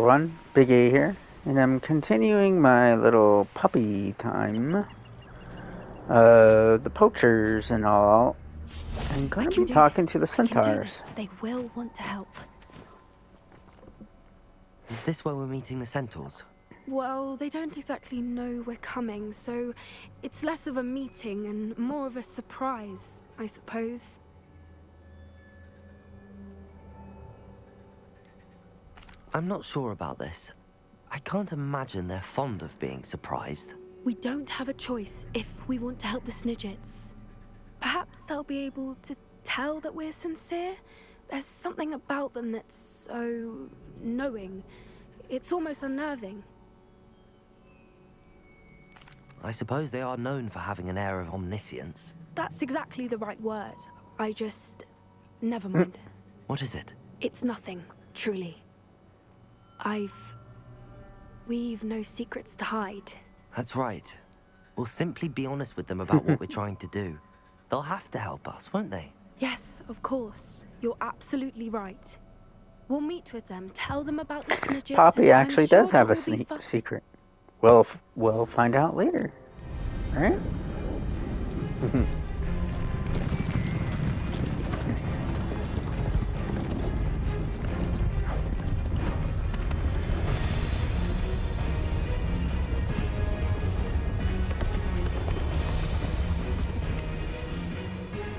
everyone, Big A here, and I'm continuing my little puppy time. The poachers and all. I'm going to be talking to the Centaurs. They will want to help. Is this where we're meeting the Centaurs? Well, they don't exactly know we're coming, so it's less of a meeting and more of a surprise, I suppose. I'm not sure about this. I can't imagine they're fond of being surprised. We don't have a choice if we want to help the Snidgets. Perhaps they'll be able to tell that we're sincere. There's something about them that's so knowing. It's almost unnerving. I suppose they are known for having an air of omniscience. That's exactly the right word. I just... never mind. What is it? It's nothing, truly. We've no secrets to hide. That's right. We'll simply be honest with them about what we're trying to do. They'll have to help us, won't they? Yes, of course. You're absolutely right. We'll meet with them, tell them about the Snidgets. Poppy actually does have a secret. We'll find out later, right?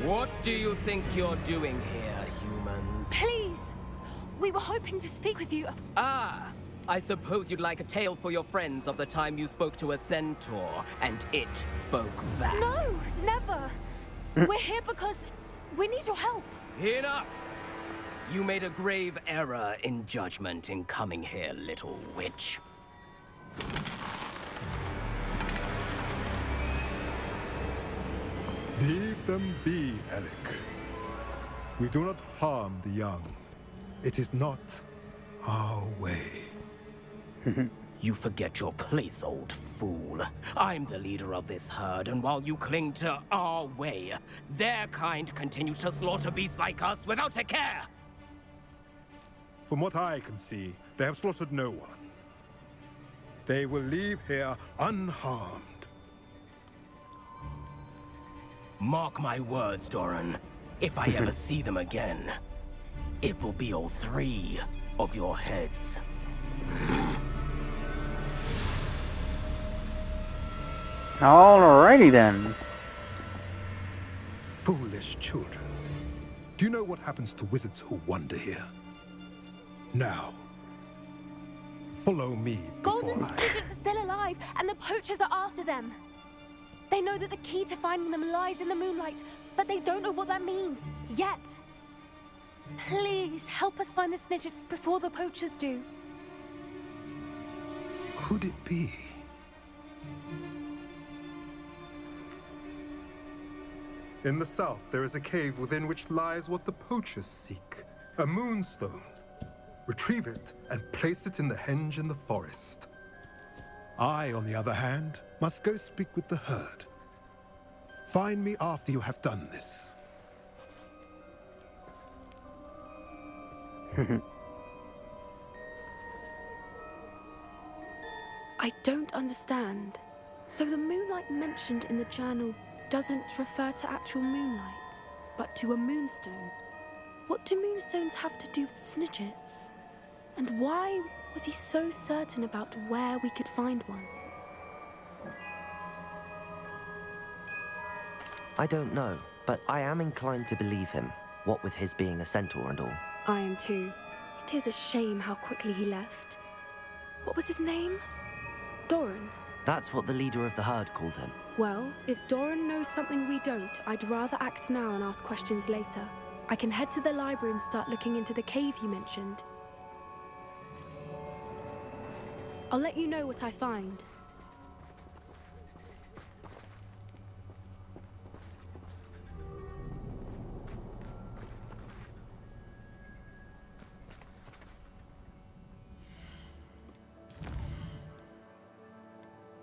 What do you think you're doing here, humans? Please! We were hoping to speak with you. Ah! I suppose you'd like a tale for your friends of the time you spoke to a centaur, and it spoke back. No, never! We're here because we need your help. Enough! You made a grave error in judgment in coming here, little witch. Leave them be, Alec. We do not harm the young. It is not our way. You forget your place, old fool. I'm the leader of this herd, and while you cling to our way, their kind continue to slaughter beasts like us without a care! From what I can see, they have slaughtered no one. They will leave here unharmed. Mark my words, Doran. If I ever see them again, it will be all 3 of your heads. Alrighty then. Foolish children. Do you know what happens to wizards who wander here? Now, follow me Golden before Snidgets are still alive, and the poachers are after them. They know that the key to finding them lies in the moonlight, but they don't know what that means, yet. Please, help us find the Snidgets before the poachers do. Could it be? In the south, there is a cave within which lies what the poachers seek. A moonstone. Retrieve it and place it in the henge in the forest. I, on the other hand, must go speak with the herd. Find me after you have done this. I don't understand. So the moonlight mentioned in the journal doesn't refer to actual moonlight, but to a moonstone. What do moonstones have to do with Snidgets? And why was he so certain about where we could find one? I don't know, but I am inclined to believe him, what with his being a centaur and all. I am too. It is a shame how quickly he left. What was his name? Doran. That's what the leader of the herd called him. Well, if Doran knows something we don't, I'd rather act now and ask questions later. I can head to the library and start looking into the cave you mentioned. I'll let you know what I find.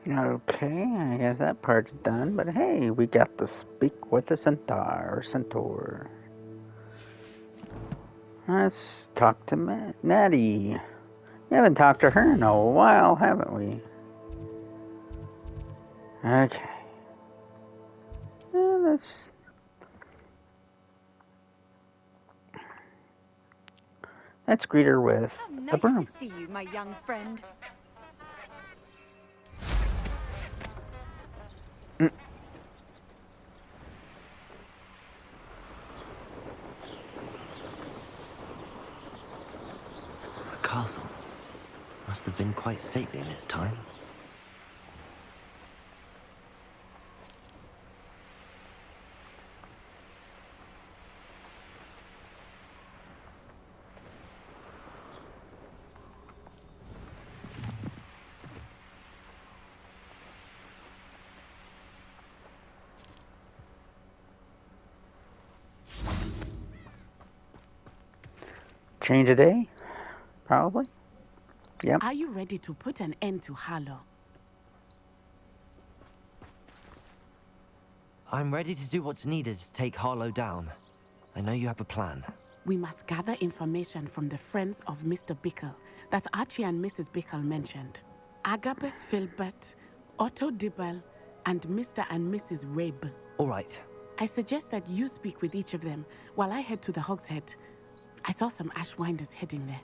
Okay, I guess that part's done, but hey, we got to speak with the centaur. Let's talk to Natty. We haven't talked to her in a while, haven't we? Okay. Let's greet her with a broom. Nice to see you, my young friend. A castle. Must have been quite stately in its time. Change a day? Probably. Yep. Are you ready to put an end to Harlow? I'm ready to do what's needed to take Harlow down. I know you have a plan. We must gather information from the friends of Mr. Bickle that Archie and Mrs. Bickle mentioned. Agabus Filbert, Otto Dibble, and Mr. and Mrs. Rabe. All right. I suggest that you speak with each of them while I head to the Hogshead. I saw some Ashwinders heading there.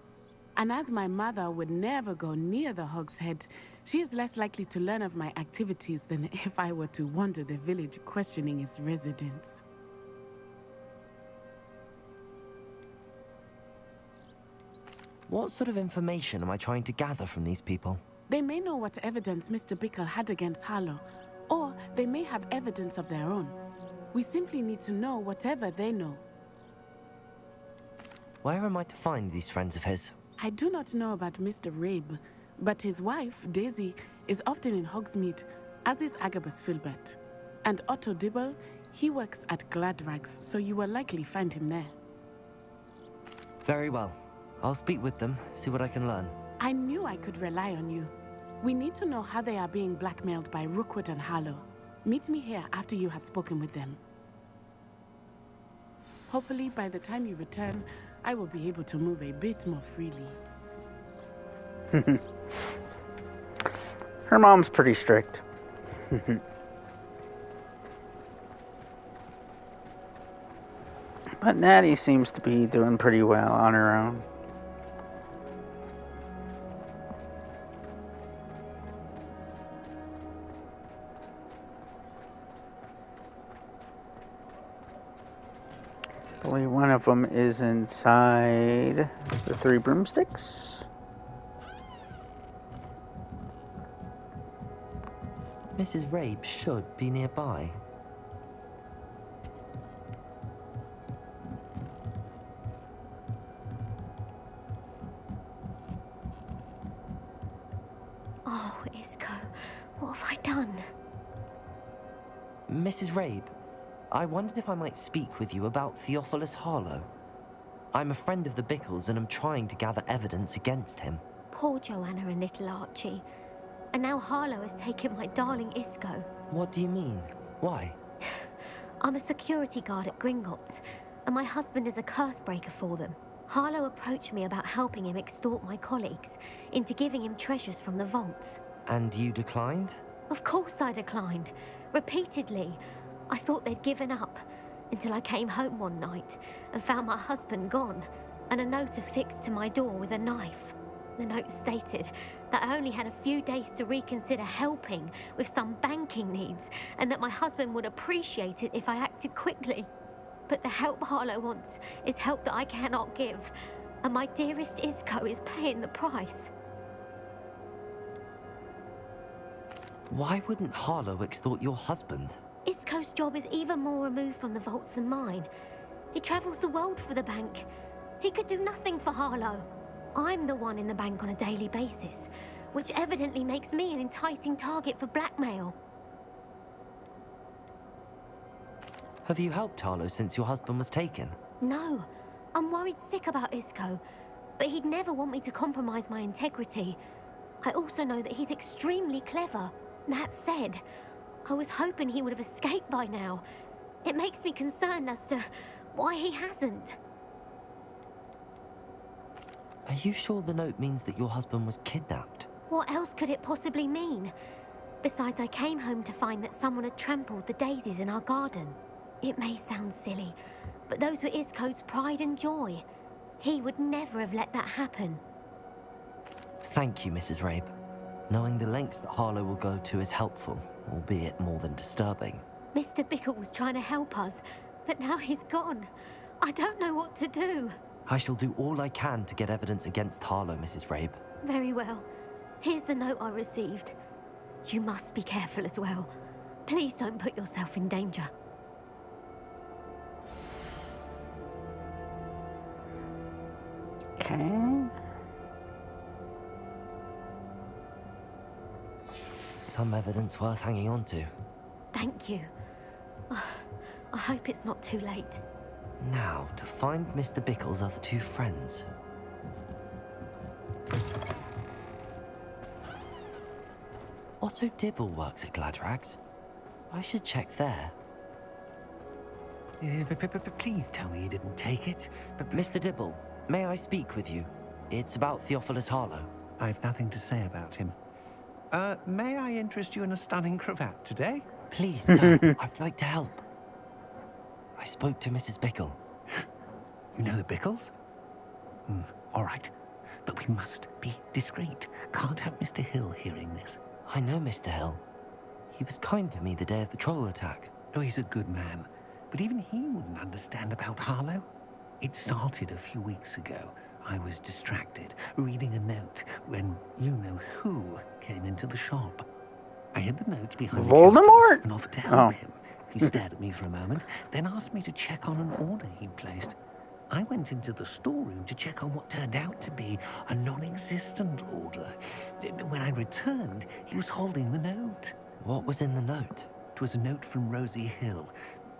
And as my mother would never go near the Hogshead, she is less likely to learn of my activities than if I were to wander the village questioning its residents. What sort of information am I trying to gather from these people? They may know what evidence Mr. Bickle had against Harlow, or they may have evidence of their own. We simply need to know whatever they know. Where am I to find these friends of his? I do not know about Mr. Rabe, but his wife, Daisy, is often in Hogsmeade, as is Agabus Filbert. And Otto Dibble, he works at Gladrags, so you will likely find him there. Very well. I'll speak with them, see what I can learn. I knew I could rely on you. We need to know how they are being blackmailed by Rookwood and Harlow. Meet me here after you have spoken with them. Hopefully, by the time you return, I will be able to move a bit more freely. Her mom's pretty strict. But Natty seems to be doing pretty well on her own. I believe one of them is inside the three broomsticks. Mrs. Rabe should be nearby. Oh, Isco, what have I done? Mrs. Rabe, I wondered if I might speak with you about Theophilus Harlow. I'm a friend of the Bickles and am trying to gather evidence against him. Poor Joanna and little Archie. And now Harlow has taken my darling Isco. What do you mean? Why? I'm a security guard at Gringotts, and my husband is a curse breaker for them. Harlow approached me about helping him extort my colleagues into giving him treasures from the vaults. And you declined? Of course I declined. Repeatedly. I thought they'd given up, until I came home one night and found my husband gone, and a note affixed to my door with a knife. The note stated that I only had a few days to reconsider helping with some banking needs, and that my husband would appreciate it if I acted quickly. But the help Harlow wants is help that I cannot give, and my dearest Isco is paying the price. Why wouldn't Harlow extort your husband? Isco's job is even more removed from the vaults than mine. He travels the world for the bank. He could do nothing for Harlow. I'm the one in the bank on a daily basis, which evidently makes me an enticing target for blackmail. Have you helped Harlow since your husband was taken? No, I'm worried sick about Isco, but he'd never want me to compromise my integrity. I also know that he's extremely clever. That said, I was hoping he would have escaped by now. It makes me concerned as to why he hasn't. Are you sure the note means that your husband was kidnapped? What else could it possibly mean? Besides, I came home to find that someone had trampled the daisies in our garden. It may sound silly, but those were Isco's pride and joy. He would never have let that happen. Thank you, Mrs. Rabe. Knowing the lengths that Harlow will go to is helpful, albeit more than disturbing. Mr. Bickle was trying to help us, but now he's gone. I don't know what to do. I shall do all I can to get evidence against Harlow, Mrs. Rabe. Very well. Here's the note I received. You must be careful as well. Please don't put yourself in danger. Okay. Some evidence worth hanging on to. Thank you. I hope it's not too late. Now, to find Mr. Bickle's other two friends. Otto Dibble works at Gladrags. I should check there. Please tell me you didn't take it. Mr. Dibble, may I speak with you? It's about Theophilus Harlow. I've nothing to say about him. May I interest you in a stunning cravat today? Please, sir, I'd like to help. I spoke to Mrs. Bickle. You know the Bickles? All right. But we must be discreet. Can't have Mr. Hill hearing this. I know Mr. Hill. He was kind to me the day of the troll attack. Oh, he's a good man. But even he wouldn't understand about Harlow. It started a few weeks ago. I was distracted, reading a note, when you-know-who came into the shop. I hid the note behind the Voldemort? counter and offered to help him. He stared at me for a moment, then asked me to check on an order he'd placed. I went into the storeroom to check on what turned out to be a non-existent order. When I returned, he was holding the note. What was in the note? It was a note from Rosie Hill,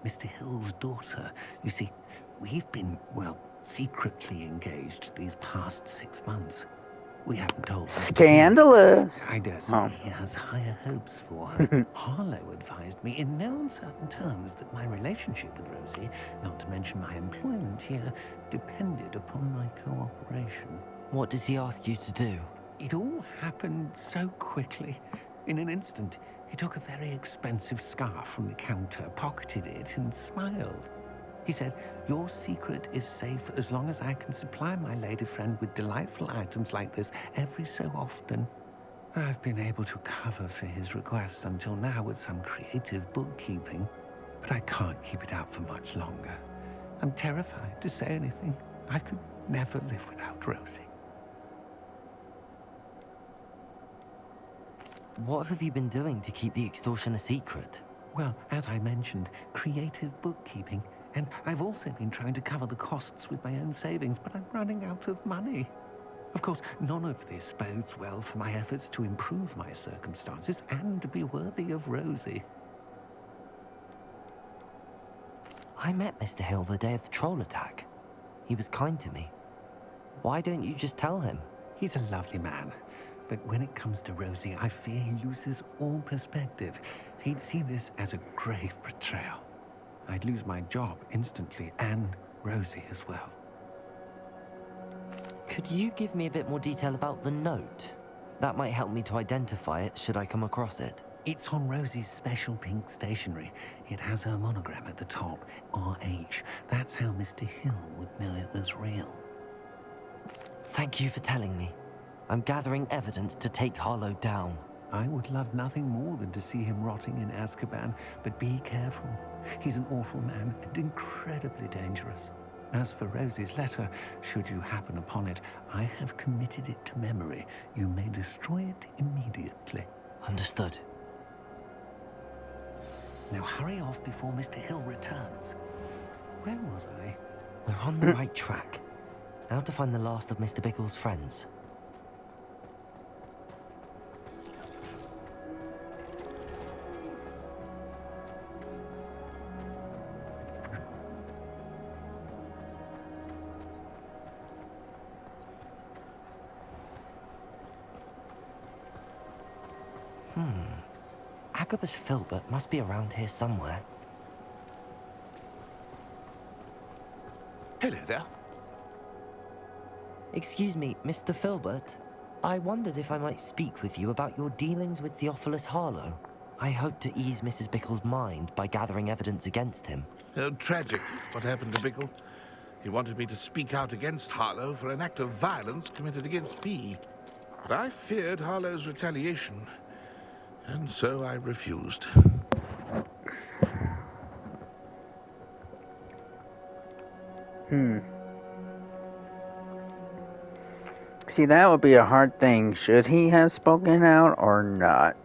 Mr. Hill's daughter. You see, we've been, well, secretly engaged these past 6 months. We haven't told Mr. Scandalous. Hill. I dare say he has higher hopes for her. Harlow advised me in no uncertain terms that my relationship with Rosie, not to mention my employment here, depended upon my cooperation. What does he ask you to do? It all happened so quickly. In an instant, he took a very expensive scarf from the counter, pocketed it, and smiled. He said, "Your secret is safe as long as I can supply my lady friend with delightful items like this every so often." I've been able to cover for his requests until now with some creative bookkeeping, but I can't keep it up for much longer. I'm terrified to say anything. I could never live without Rosie. What have you been doing to keep the extortion a secret? Well, as I mentioned, creative bookkeeping. And I've also been trying to cover the costs with my own savings, but I'm running out of money. Of course, none of this bodes well for my efforts to improve my circumstances and to be worthy of Rosie. I met Mr. Hill the day of the troll attack. He was kind to me. Why don't you just tell him? He's a lovely man. But when it comes to Rosie, I fear he loses all perspective. He'd see this as a grave betrayal. I'd lose my job instantly, and Rosie as well. Could you give me a bit more detail about the note? That might help me to identify it should I come across it. It's on Rosie's special pink stationery. It has her monogram at the top, RH. That's how Mr. Hill would know it was real. Thank you for telling me. I'm gathering evidence to take Harlow down. I would love nothing more than to see him rotting in Azkaban, but be careful. He's an awful man and incredibly dangerous. As for Rosie's letter, should you happen upon it, I have committed it to memory. You may destroy it immediately. Understood. Now hurry off before Mr. Hill returns. Where was I? We're on the right track. Now to find the last of Mr. Bickle's friends. Agabus Filbert must be around here somewhere. Hello there. Excuse me, Mr. Filbert. I wondered if I might speak with you about your dealings with Theophilus Harlow. I hope to ease Mrs. Bickle's mind by gathering evidence against him. Tragic, what happened to Bickle. He wanted me to speak out against Harlow for an act of violence committed against me. But I feared Harlow's retaliation, and so I refused. See, that would be a hard thing. Should he have spoken out or not?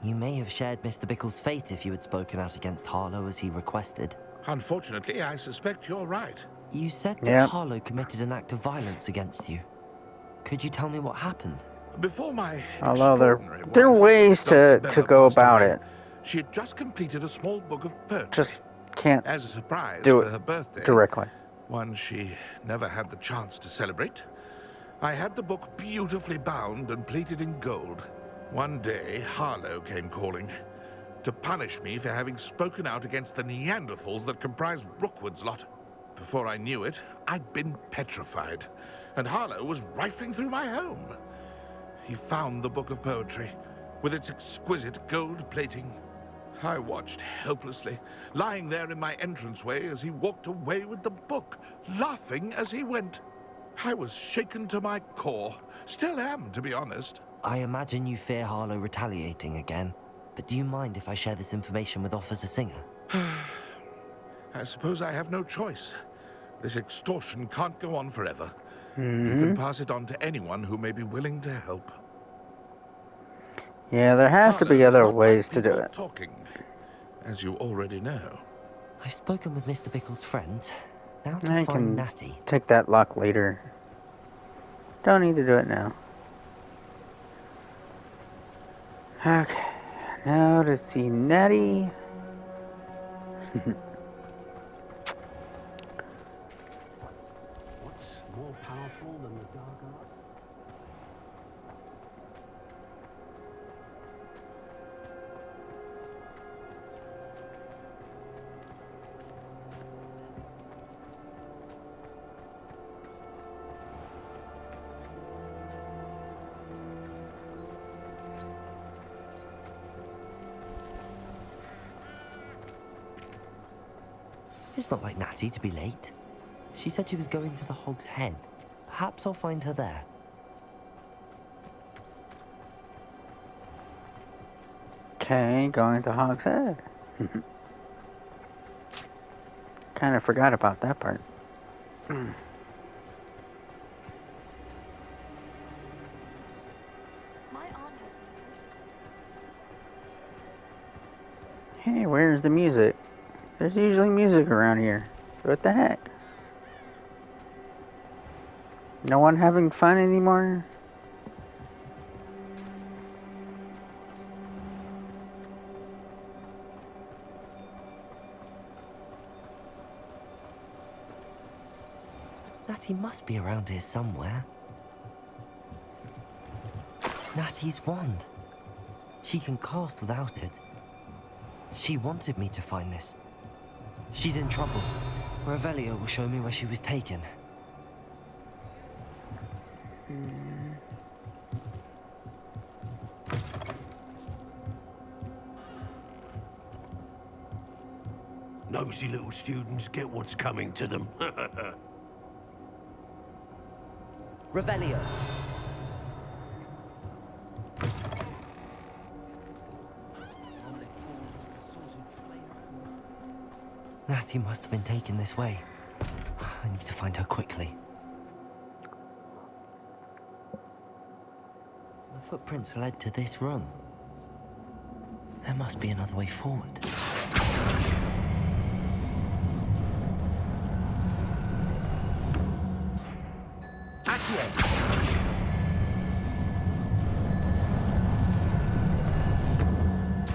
You may have shared Mr. Bickle's fate if you had spoken out against Harlow as he requested. Unfortunately, I suspect you're right. You said that Harlow committed an act of violence against you. Could you tell me what happened? Before my Although there are ways to go about it. She had just completed a small book of poetry. Just can't as a surprise do for it her birthday. directly. One she never had the chance to celebrate. I had the book beautifully bound and plated in gold. One day, Harlow came calling to punish me for having spoken out against the Neanderthals that comprised Rookwood's lot. Before I knew it, I'd been petrified, and Harlow was rifling through my home. He found the book of poetry, with its exquisite gold plating. I watched helplessly, lying there in my entranceway as he walked away with the book, laughing as he went. I was shaken to my core. Still am, to be honest. I imagine you fear Harlow retaliating again, but do you mind if I share this information with Officer Singer? I suppose I have no choice. This extortion can't go on forever. You can pass it on to anyone who may be willing to help. Yeah, there has to be other ways to do it. Talking, as you already know. I've spoken with Mr. Bickle's friends. Now to I find can Natty. take that lock later. Don't need to do it now. Okay, now to see Natty. What's more powerful than the dark art? It's not like Natty to be late. She said she was going to the Hog's Head. Perhaps I'll find her there. Okay, going to Hog's Head. Kind of forgot about that part. Hey, where's the music? There's usually music around here. What the heck? No one having fun anymore? Natty must be around here somewhere. Natty's wand. She can cast without it. She wanted me to find this. She's in trouble. Revelio will show me where she was taken. Nosy little students get what's coming to them. Revelio. Natty must have been taken this way. I need to find her quickly. The footprints led to this room. There must be another way forward.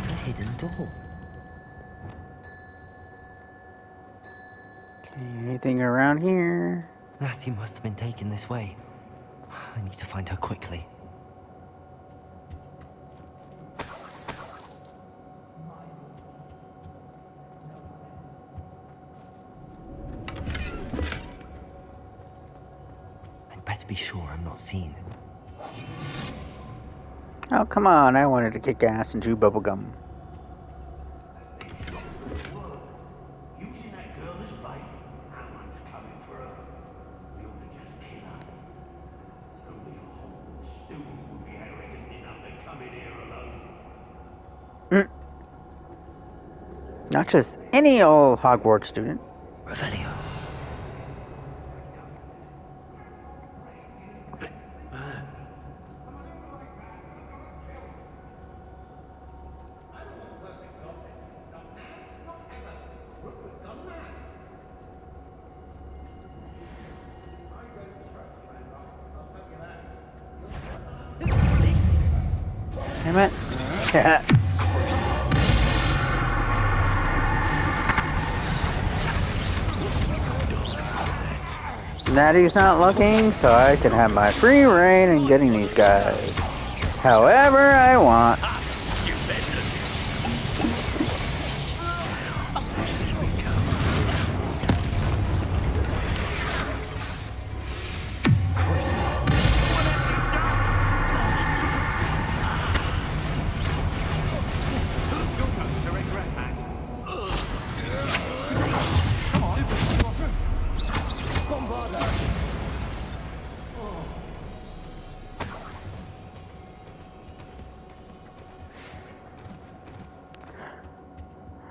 A hidden door. Anything around here? Natty must have been taken this way. I need to find her quickly. Better be sure I'm not seen. Oh, come on. I wanted to kick ass and chew bubblegum. You see that girl as bait? That one's coming for her. We ought to just kill her. Only a Hogwarts student would be arrogant enough to come in here alone. Not just any old Hogwarts student. Revelio. Damn it. Yeah. Natty's not looking, so I can have my free reign in getting these guys however I want.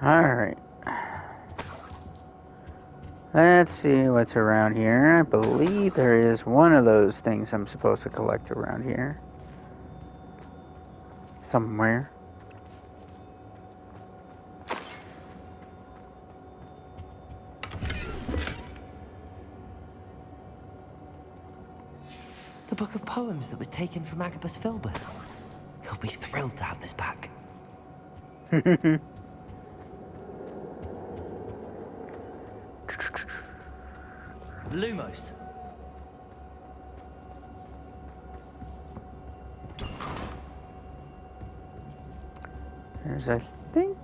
Alright. Let's see what's around here. I believe there is one of those things I'm supposed to collect around here. Somewhere. The book of poems that was taken from Agabus Filbert. He'll be thrilled to have this back. Lumos. There's, I think.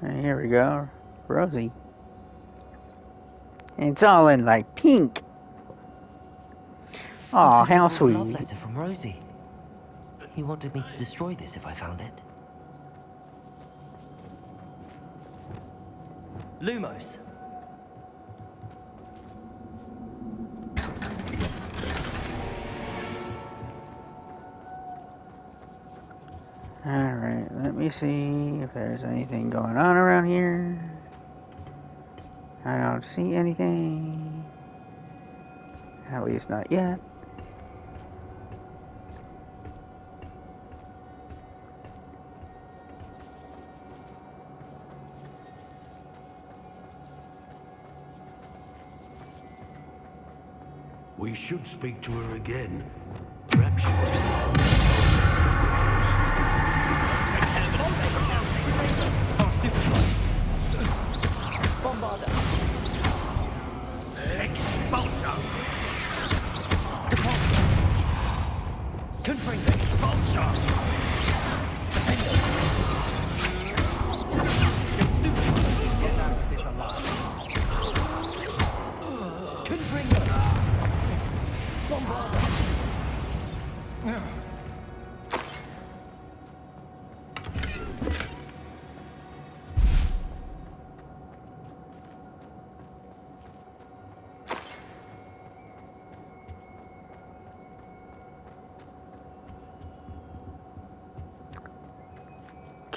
And here we go. Rosie. It's all in like pink. Aw, how sweet. Love letter from Rosie. He wanted me to destroy this if I found it. Lumos. Alright, let me see if there's anything going on around here. I don't see anything. At least not yet. We should speak to her again. Perhaps she's... Expulsion! Confront expulsion! Get out of this alive.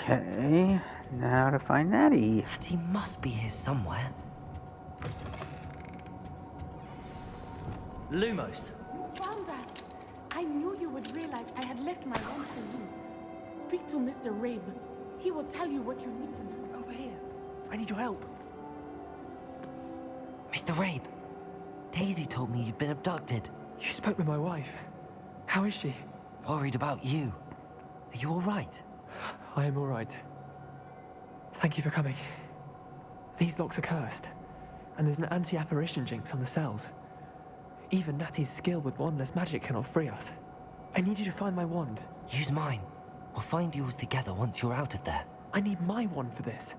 Okay, now to find Natty. Natty must be here somewhere. Lumos. You found us. I knew you would realize I had left my wand for you. Speak to Mr. Rabe. He will tell you what you need to do. Over here. I need your help. Mr. Rabe, Daisy told me you'd been abducted. You spoke with my wife. How is she? Worried about you. Are you all right? I am all right. Thank you for coming. These locks are cursed, and there's an anti-apparition jinx on the cells. Even Natty's skill with wandless magic cannot free us. I need you to find my wand. Use mine. We'll find yours together once you're out of there. I need my wand for this.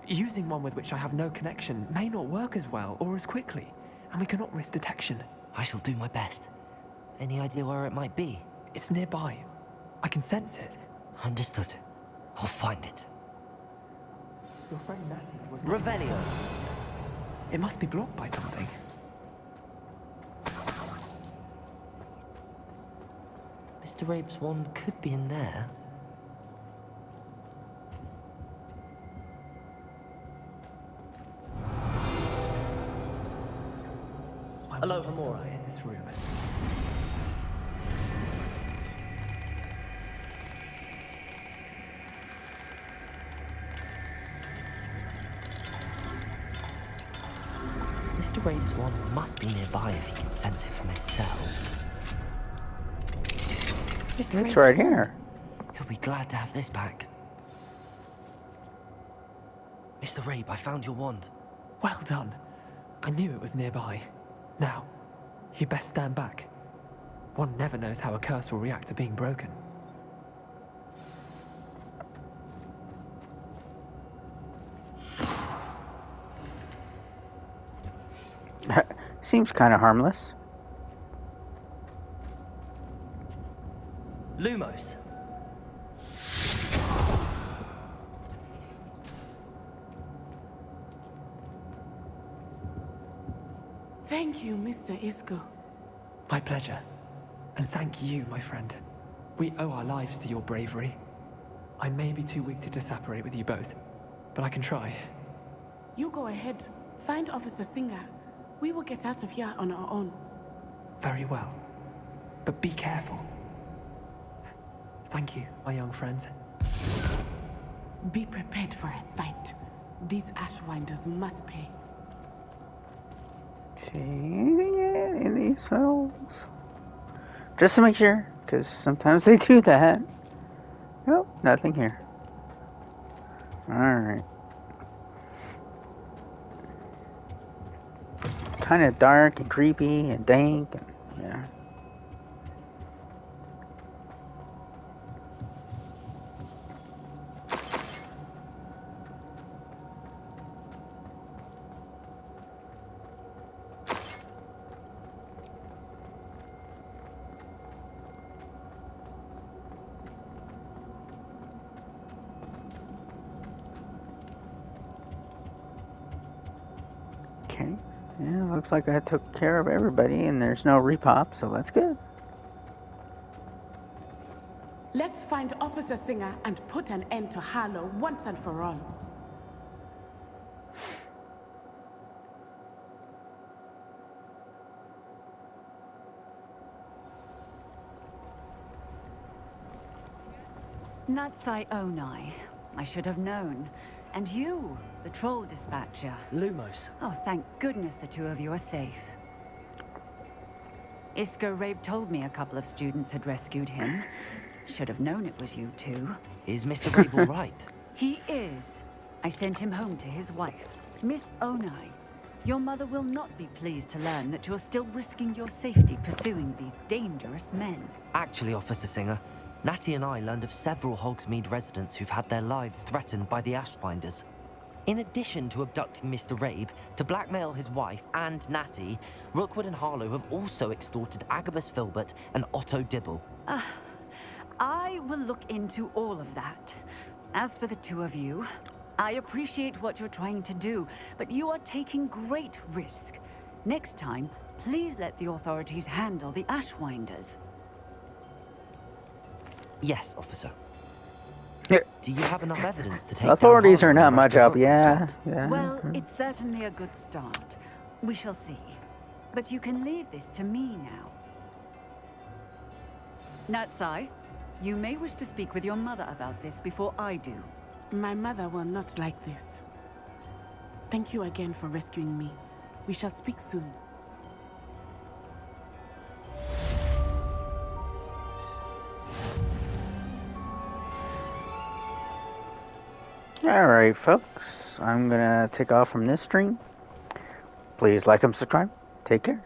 Using one with which I have no connection may not work as well or as quickly, and we cannot risk detection. I shall do my best. Any idea where it might be? It's nearby. I can sense it. Understood. I'll find it. Your friend Natty was... Revelio! It must be blocked by something. Mr. Rabe's wand could be in there. Aloha Mora in this room. Mr. Rabe's wand must be nearby if he can sense it from his cell. It's right here. He'll be glad to have this back. Mr. Rabe, I found your wand. Well done. I knew it was nearby. Now, you best stand back. One never knows how a curse will react to being broken. Seems kind of harmless. Lumos. Thank you, Mr. Isco. My pleasure. And thank you, my friend. We owe our lives to your bravery. I may be too weak to disapparate with you both, but I can try. You go ahead. Find Officer Singer. We will get out of here on our own. Very well. But be careful. Thank you, my young friends. Be prepared for a fight. These Ashwinders must pay. See anything yet in these cells? Just to make sure, because sometimes they do that. Nope, nothing here. Alright. Kind of dark and creepy and dank and yeah. Okay. Yeah, looks like I took care of everybody and there's no repop, so that's good. Let's find Officer Singer and put an end to Harlow once and for all. Natsai Onai. I should have known. And you, the troll dispatcher. Lumos. Oh, thank goodness the two of you are safe. Isco Rabe told me a couple of students had rescued him. Should have known it was you two. Is Mr. Rabe all right? He is. I sent him home to his wife, Miss Onai. Your mother will not be pleased to learn that you're still risking your safety pursuing these dangerous men. Actually, Officer Singer, Natty and I learned of several Hogsmeade residents who've had their lives threatened by the Ashbinders. In addition to abducting Mr. Rabe, to blackmail his wife and Natty, Rookwood and Harlow have also extorted Agabus Filbert and Otto Dibble. I will look into all of that. As for the two of you, I appreciate what you're trying to do, but you are taking great risk. Next time, please let the authorities handle the Ashwinders. Yes, officer. Yeah. Do you have enough evidence to take Authorities down are Harlow not and much help, Rest of yeah. Rookwood's Yeah. Well, it's certainly a good start. We shall see. But you can leave this to me now. Natsai, you may wish to speak with your mother about this before I do. My mother will not like this. Thank you again for rescuing me. We shall speak soon. Alright, folks. I'm gonna take off from this stream. Please like and subscribe. Take care.